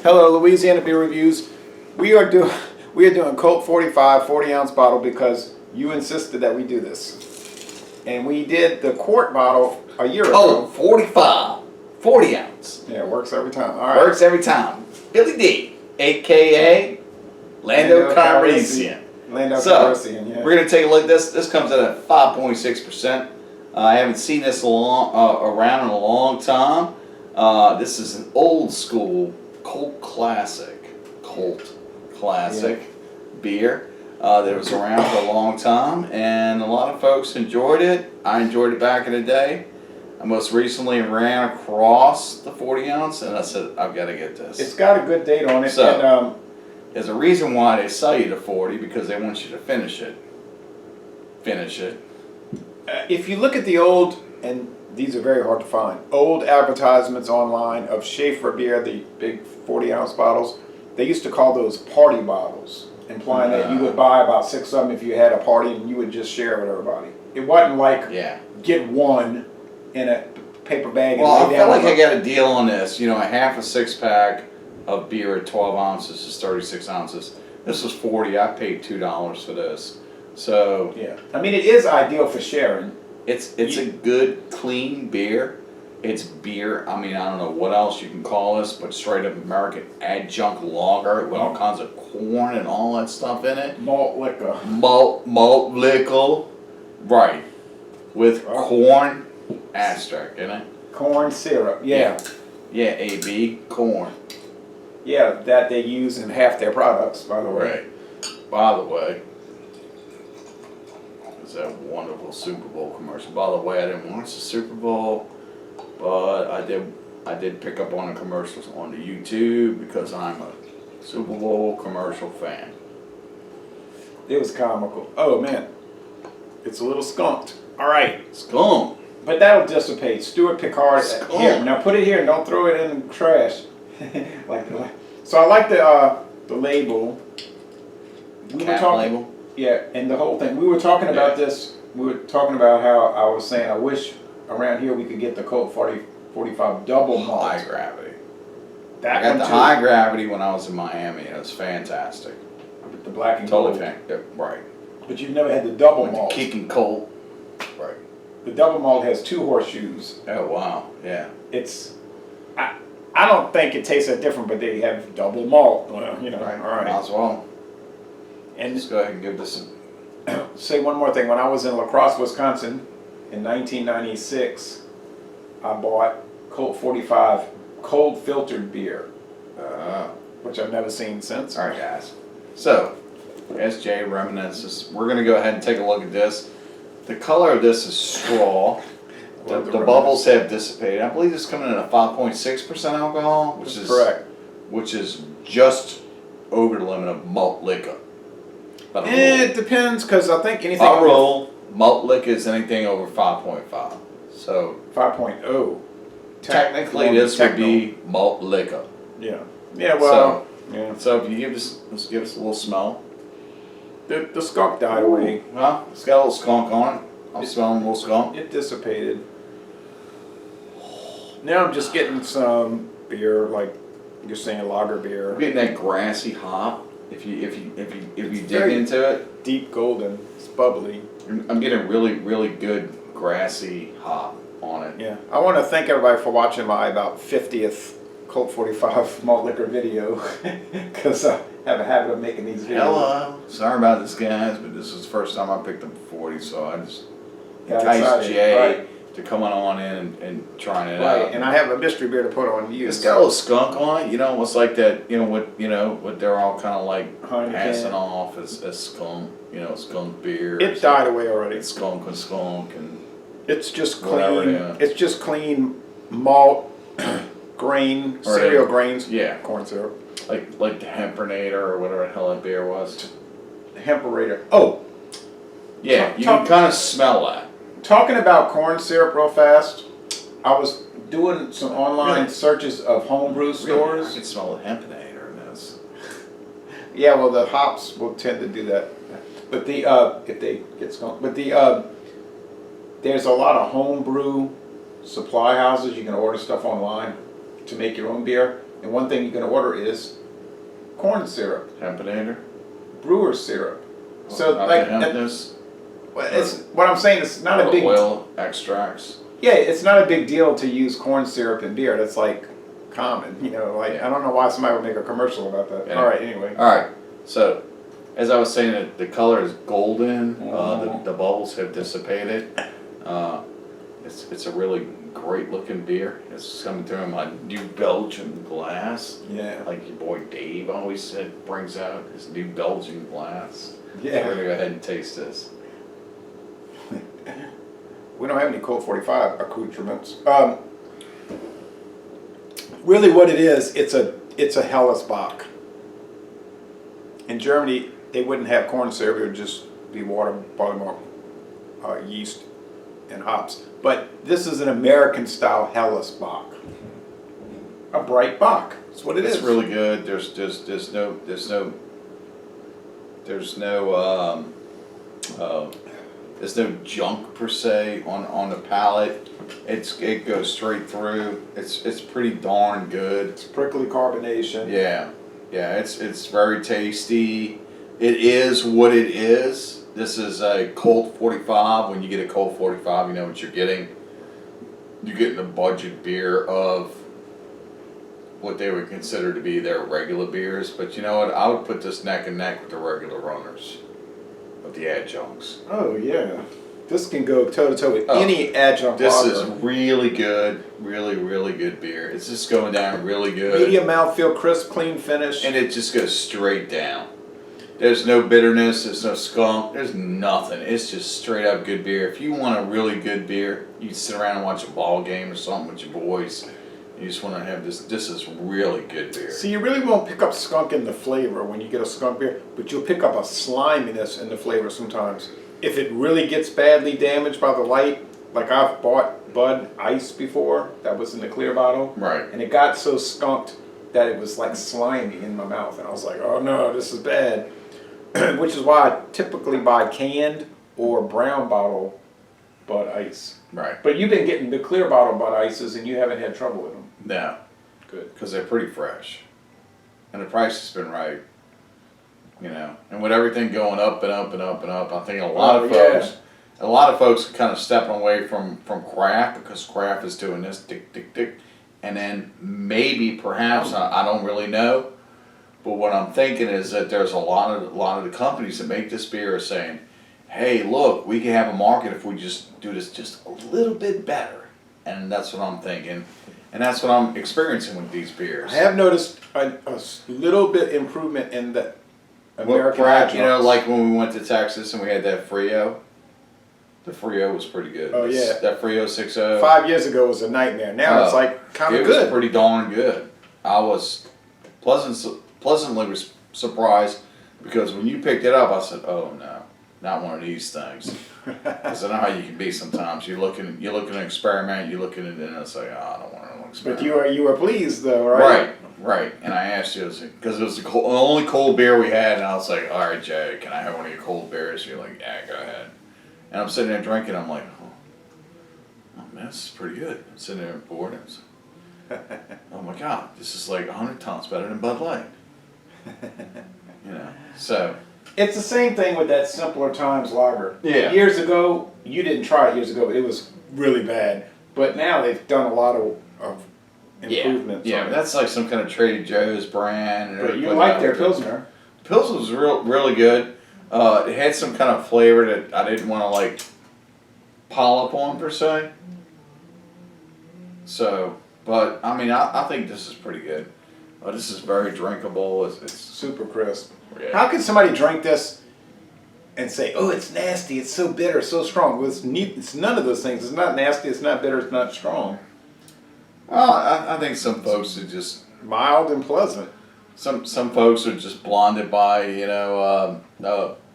Hello, Louisiana Beer Reviews. We are doing Colt 45 40-ounce bottle because you insisted that we do this, and we did the quart bottle a year ago. 45 40 ounce. Yeah, it works every time. All right. Works every time. Billy D, aka Lando Calrissian. Lando Calrissian. Yeah. We're gonna take a look at this. This comes in at 5.6%. I haven't seen this around in a long time. This is an old school Colt classic beer that was around for a long time, and a lot of folks enjoyed it. I enjoyed it back in the day. I most recently ran across the 40 ounce, and I said, I've got to get this. It's got a good date on it. So, and, there's a reason why they sell you the 40, because they want you to finish it. If you look at the old, and these are very hard to find, old advertisements online of Schaefer beer, the big 40-ounce bottles, they used to call those party bottles, implying that you would buy about 6 of them if you had a party and you would just share with everybody. It wasn't like get one in a paper bag. Well, I felt like I got a deal on this. You know, a half a 6-pack of beer at 12 ounces is 36 ounces. This was 40. I paid $2 for this. So yeah, I mean, it is ideal for sharing. It's a good, clean beer. It's beer. I mean, I don't know what else you can call this, but straight up American adjunct lager with all kinds of corn and all that stuff in it. Malt liquor. Malt liquor, right? With corn asterisk in it. Corn syrup. Yeah. Yeah, AB corn. Yeah, that they use in half their products, by the way. Right. By the way. That wonderful Super Bowl commercial. By the way, I didn't watch the Super Bowl, but I did pick up on the commercials on the YouTube because I'm a Super Bowl commercial fan. It was comical. Oh man, it's a little skunked. All right, skunk. But that'll dissipate. Stuart Picard. Here, now put it here and don't throw it in the trash. So I like the label. Label. Yeah, and the whole thing. We were talking about this. We were talking about how I was saying I wish around here we could get the Colt 45 double malt. High gravity. That I got the high gravity when I was in Miami. It was fantastic. The black and gold. Totally right. But you've never had the double malt. The kicking Colt. Right. The double malt has 2 horseshoes. Oh wow! Yeah. It's. I don't think it tastes that different, but they have double malt. Well, you know. Right. All right. Might as well. And let's go ahead and give this say one more thing. When I was in La Crosse, Wisconsin in 1996, I bought Colt 45 cold filtered beer, which I've never seen since. All right, guys. So, SJ reminiscences. We're going to go ahead and take a look at this. The color of this is straw. the bubbles have dissipated. I believe this is coming in at 5.6% alcohol, which is correct. Which is just over the limit of malt liquor. It depends, because I think anything over malt liquor is anything over 5.5. So 5.0. Technically, this would be malt liquor. Yeah. Yeah. Well. So if you give us, let's give us a little smell. The skunk died away. Well, it's got a little skunk on it. I'm smelling a little skunk. It dissipated. Now I'm just getting some beer, like you're saying, lager beer. I'm getting that grassy hop. If you dig into it, deep golden, it's bubbly. I'm getting really good grassy hop on it. Yeah, I want to thank everybody for watching my about 50th Colt 45 malt liquor video, because I have a habit of making these videos. Hello, sorry about this, guys, but this was the first time I picked up a 40, so I just enticed Jay to come on in and trying it out. And I have a mystery beer to put on you. It's got a little skunk on it, it's like that, what they're all kind of like passing off as skunk, skunk beer. It died away already. It's skunk and it's just clean. It's just clean malt grain, cereal grains. Yeah, corn syrup. Like the Hempernator or whatever the hell that beer was. Hemperator. Oh. Yeah, you can kind of smell that. Talking about corn syrup real fast, I was doing some online searches of homebrew stores. I can smell the Hempenator in this. Yeah, well, the hops will tend to do that. But if they get skunked. But there's a lot of homebrew supply houses. You can order stuff online to make your own beer. And one thing you can order is corn syrup, Hempinator. brewer's syrup. So Not like, the hempness, it's what I'm saying. It's not a big. oil extracts. Yeah, it's not a big deal to use corn syrup in beer. That's like common, Like Yeah. I don't know why somebody would make a commercial about that. Yeah. All right, anyway. All right. So, as I was saying, the color is golden. The bubbles have dissipated. It's a really great looking beer. It's coming through in my New Belgian glass. Yeah. Like your boy Dave always said, brings out his New Belgian glass. Yeah. So we're gonna go ahead and taste this. We don't have any Colt 45 accoutrements. Really, what it is, it's a Helles Bock. In Germany, they wouldn't have corn syrup; it would just be water, barley malt, yeast, and hops. But this is an American-style Helles Bock. A bright Bock. That's what it is. It's really good. There's no junk per se on the palate. It goes straight through. It's pretty darn good. It's prickly carbonation. Yeah, it's very tasty. It is what it is. This is a Colt 45. When you get a Colt 45, you know what you're getting. You're getting a budget beer of what they would consider to be their regular beers. But you know what? I would put this neck and neck with the regular runners of the adjuncts. Oh yeah, this can go toe to toe with any adjunct This lager. is really good, really good beer. It's just going down really good. Medium mouthfeel, crisp, clean finish. And it just goes straight down. There's no bitterness, there's no skunk, there's nothing. It's just straight up good beer. If you want a really good beer, you can sit around and watch a ball game or something with your boys. You just want to have this. This is really good beer. See, you really won't pick up skunk in the flavor when you get a skunk beer, but you'll pick up a sliminess in the flavor sometimes. If it really gets badly damaged by the light, like I've bought Bud Ice before, that was in the clear bottle. Right. And it got so skunked that it was like slimy in my mouth. And I was like, oh no, this is bad. Which is why I typically buy canned or brown bottle Bud Ice. Right. But you've been getting the clear bottle Bud Ices and you haven't had trouble with them. No. Good. Because they're pretty fresh. And the price has been right. And with everything going up and up and up and up, I think a lot of folks are kind of stepping away from craft because craft is doing this tick tick tick. And then maybe perhaps I don't really know. But what I'm thinking is that there's a lot of the companies that make this beer are saying, hey, look, we can have a market if we just do this just a little bit better. And that's what I'm thinking. And that's what I'm experiencing with these beers. I have noticed a little bit improvement in the American adjuncts. Like when we went to Texas and we had that Frio. The Frio was pretty good. Oh, yeah. That Frio 6.0. 5 years ago was a nightmare. Now it's like kind of good. It was pretty darn good. I was pleasantly surprised because when you picked it up, I said, "Oh no, not one of these things." Because I know how you can be sometimes. You're looking to experiment. You're looking at it and it's like, "Oh, I don't want to experiment." But you were pleased though, right? Right. And I asked you because it was the only cold beer we had, and I was like, "All right, Jay, can I have one of your cold beers?" You're like, "Yeah, go ahead." And I'm sitting there drinking. I'm like, "Oh man, this is pretty good." I'm sitting there bored. And oh my God, this is like 100 times better than Bud Light. So it's the same thing with that Simpler Times lager. Yeah. Years ago, you didn't try it years ago. It was really bad. But now they've done a lot of improvements. Yeah, on it. that's like some kind of Trader Joe's brand. But you like their Pilsner. Pilsner was really good. It had some kind of flavor that I didn't want to like pile up on per se. So, but I mean, I think this is pretty good. This is very drinkable. It's Super crisp. Yeah. How can somebody drink this and say, "Oh, it's nasty. It's so bitter, so strong"? Well, it's none of those things. It's not nasty. It's not bitter. It's not strong. I think some folks are just Mild and pleasant. some folks are just blinded by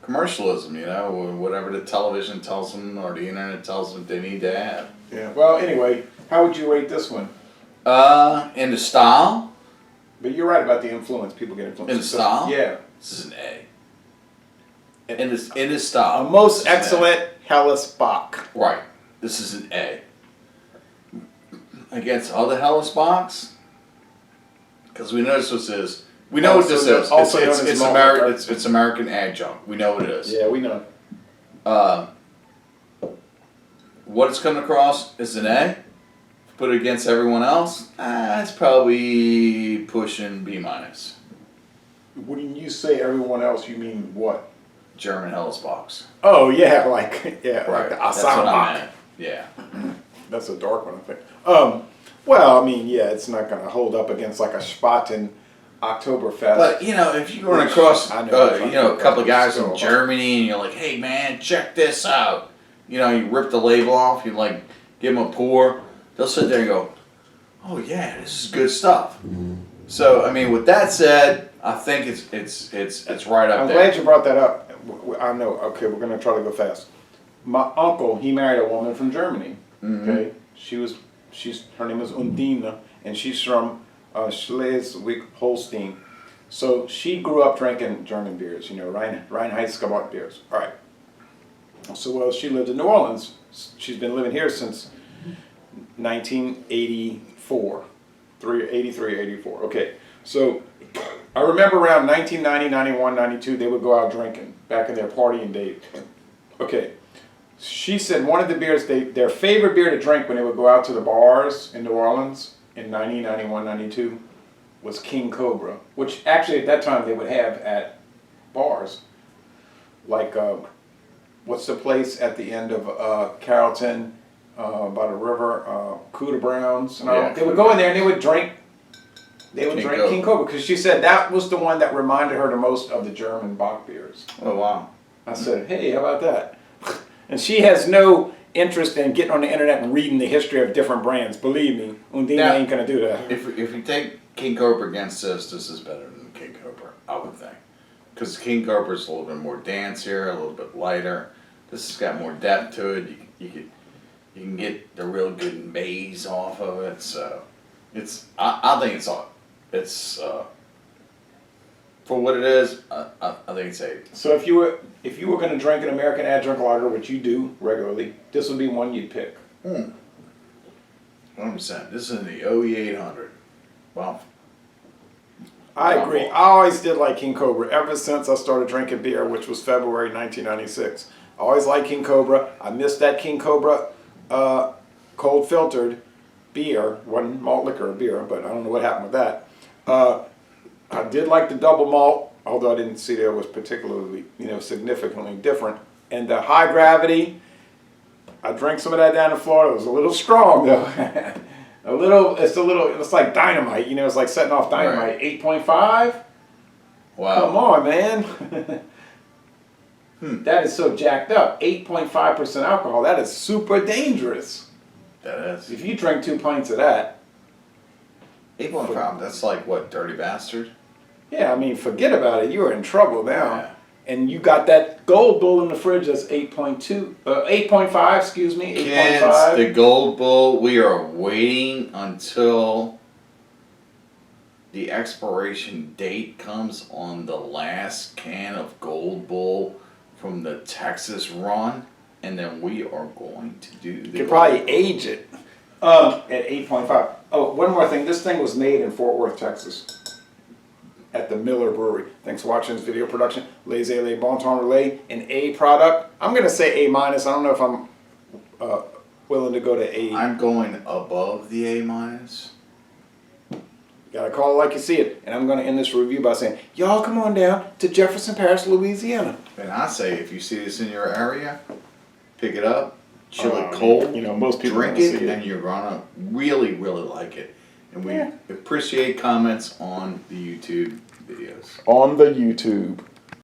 commercialism. Whatever the television tells them or the internet tells them they need to have. Yeah. Well, anyway, how would you rate this one? In the style. But you're right about the influence. People get influenced. In the style? Yeah. This is an A. In this style. A most this is an A. excellent Helles Bock. Right. This is an A. Against other Helles Bocks, Because we know this is. We know what this is. Also known as malt liquor. It's American adjunct. We know what it is. Yeah, we know. What it's coming across is an A. Put it against everyone else, it's probably pushing B minus. When you say everyone else, you mean what? German Hellesbox. Oh yeah, like like the That's what I Asambach. meant. Yeah. That's a dark one, I think. Well, I mean, yeah, it's not going to hold up against like a Spaten Oktoberfest. But if you run across, I know a couple of guys still from Germany, and you're like, "Hey, man, check this out." You rip the label off. You like give them a pour. They'll sit there and go, "Oh yeah, this is good stuff." So I mean, with that said, I think it's right up I'm there. glad you brought that up. I know. Okay, we're going to try to go fast. My uncle, he married a woman from Germany. Mm-hmm. Okay, her name is Undine, and she's from Schleswig-Holstein. So she grew up drinking German beers, Reinheitsgebot beers. All right. So she lived in New Orleans. She's been living here since 1984, 83, 84. Okay, so I remember around 1990, 91, 92, they would go out drinking back in their partying days. Okay, she said one of the beers, their favorite beer to drink when they would go out to the bars in New Orleans in 90, 91, 92 was King Cobra, which actually at that time they would have at bars. Like, what's the place at the end of Carrollton? By the river, Cuda Browns, and all. They would go in there and they would drink. They would drink King Cobra because she said that was the one that reminded her the most of the German Bock beers. Oh wow! I said, hey, how about that? And she has no interest in getting on the internet and reading the history of different brands. Believe me, Undine ain't gonna do that. If you take King Cobra against this is better than King Cobra, I would think, because King Cobra is a little bit more dancier, a little bit lighter. This has got more depth to it. You can get the real good maize off of it, so I think it's for what it is. I think it's A. So if you were going to drink an American adjunct lager, which you do regularly, this would be one you'd pick. 100%. This is in the OE 800. Wow. I agree. I always did like King Cobra ever since I started drinking beer, which was February 1996. I always liked King Cobra. I missed that King Cobra cold filtered beer, wasn't malt liquor or beer, but I don't know what happened with that. I did like the double malt, although I didn't see that it was particularly, significantly different. And the high gravity, I drank some of that down in Florida. It was a little strong though. It's like dynamite, it's like setting off dynamite. Right. 8.5? Wow. Come on, man. That is so jacked up. 8.5% alcohol. That is super dangerous. That is. If you drink 2 pints of that. 8.5, that's like what, Dirty Bastard? Yeah, I mean, forget about it. You're in trouble now. Yeah. And you got that Gold Bull in the fridge that's 8.5, excuse me, 8.5. Kids, the Gold Bull, we are waiting until the expiration date comes on the last can of Gold Bull from the Texas run, and then we are going to do the... You could probably age it at 8.5. Oh, one more thing. This thing was made in Fort Worth, Texas, at the Miller Brewery. Thanks for watching this video production. Les Le Bon Temps Relais, an A product. I'm going to say A minus. I don't know if I'm willing to go to A. I'm going above the A minus. You gotta call it like you see it. And I'm gonna end this review by saying, y'all come on down to Jefferson Parish, Louisiana. And I say, if you see this in your area, pick it up, chill it cold, most people drink it, and you're gonna really, really like it. And we appreciate comments on the YouTube videos. On the YouTube.